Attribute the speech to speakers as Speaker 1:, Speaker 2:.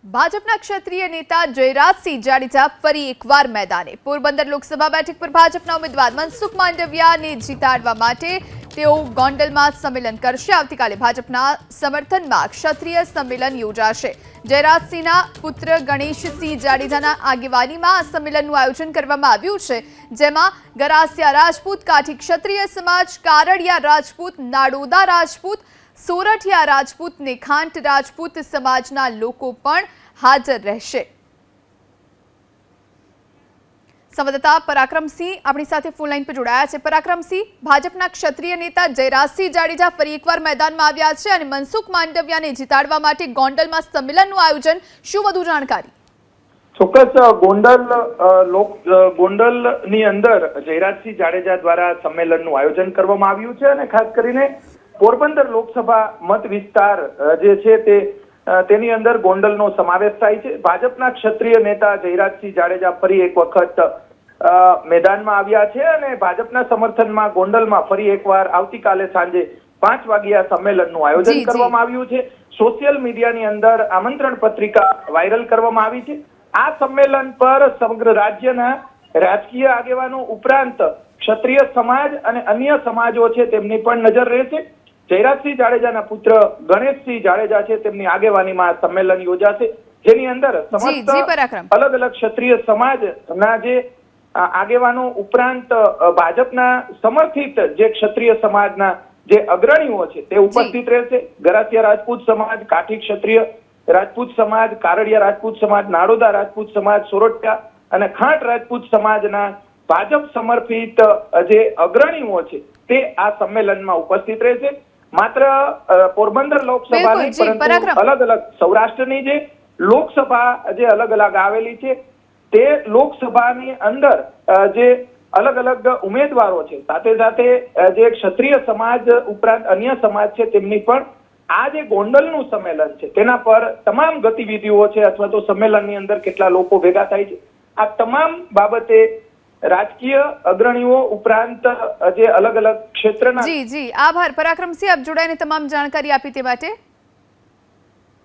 Speaker 1: ભાજપના ક્ષત્રિય નેતા જયરાજસિંહ જાડેજા ફરી એકવાર મેદાને પોરબંદર લોકસભા બેઠક પર ભાજપના ઉમેદવાર મનસુખ માંડવિયાને જીતાડવા માટે તેઓ ગોંડલમાં સંમેલન કરશે। આવતીકાલે ભાજપના સમર્થનમાં ક્ષત્રિય સંમેલન યોજાશે। જયરાજસિંહના પુત્ર ગણેશસિંહ જાડેજાના આગેવાનીમાં આ સંમેલનનું આયોજન કરવામાં આવ્યું છે, જેમાં ગરાસિયા રાજપૂત, કાઠી ક્ષત્રિય સમાજ, કારડિયા રાજપૂત, નાડોદા રાજપૂત, સોરઠિયા રાજપૂત ને ખાંટ રાજપૂત સમાજના લોકો પણ હાજર રહેશે। સંવાદદાતા પરાક્રમસિંહ આપણી સાથે ફોન લાઈન પર જોડાયા છે। પરાક્રમસિંહ, ભાજપના ક્ષત્રિય નેતા જયરાજસિંહ જાડેજા ફરી એકવાર મેદાનમાં આવ્યા છે અને મનસુખ માંડવિયાને જીતાડવા માટે ગોંડલમાં સંમેલનનું આયોજન, શું વધુ જાણકારી?
Speaker 2: ચોક્કસ ગોંડલની અંદર જયરાજસિંહ જાડેજા દ્વારા સંમેલનનું આયોજન કરવામાં આવ્યું છે અને ખાસ કરીને પોરબંદર લોકસભા મત વિસ્તાર જે છે તેની અંદર ગોંડલનો સમાવેશ થાય છે। ભાજપના ક્ષત્રિય નેતા જયરાજસિંહ જાડેજા ફરી એક વખત મેદાનમાં આવ્યા છે અને ભાજપના સમર્થનમાં ગોંડલમાં ફરી એકવાર આવતીકાલે સાંજે 5 વાગે આ સંમેલનનું આયોજન કરવામાં આવ્યું છે। સોશિયલ મીડિયાની અંદર આમંત્રણ પત્રિકા વાયરલ કરવામાં આવી છે। આ સંમેલન પર સમગ્ર રાજ્યના રાજકીય આગેવાનો ઉપરાંત ક્ષત્રિય સમાજ અને અન્ય સમાજો છે તેમની પણ નજર રહેશે। જયરાજસિંહ જાડેજાના પુત્ર ગણેશસિંહ જાડેજા છે તેમની આગેવાનીમાં સંમેલન યોજાશે, જેની અંદર સમસ્ત અલગ અલગ ક્ષત્રિય સમાજના જે આગેવાનો ઉપરાંત ભાજપના સમર્થિત જે ક્ષત્રિય સમાજના જે અગ્રણીઓ છે તે ઉપસ્થિત રહેશે। ગરાસિયા રાજપૂત સમાજ, કાઠી ક્ષત્રિય રાજપૂત સમાજ, કારડિયા રાજપૂત સમાજ, નાડોદા રાજપૂત સમાજ, સોરઠિયા અને ખાંટ રાજપૂત સમાજના ભાજપ સમર્થિત જે અગ્રણીઓ છે તે આ સંમેલનમાં ઉપસ્થિત રહેશે। માત્ર પોરબંદર લોકસભાની પરંતુ અલગ અલગ સૌરાષ્ટ્રની જે લોકસભા જે અલગ અલગ આવેલી છે તે લોકસભાની અંદર જે અલગ અલગ ઉમેદવારો છે, સાથે સાથે જે ક્ષત્રિય સમાજ ઉપરાંત અન્ય સમાજ છે તેમની પણ આ જે ગોંડલનું સંમેલન છે તેના પર તમામ ગતિવિધિઓ છે અથવા તો સંમેલનની અંદર કેટલા લોકો ભેગા થાય છે, આ તમામ બાબતે રાજકીય અગ્રણીઓ ઉપરાંત જે અલગ અલગ ક્ષેત્રના
Speaker 1: આભાર પરાક્રમસિંહ, આપ જોડાઈને તમામ જાણકારી આપી તે માટે।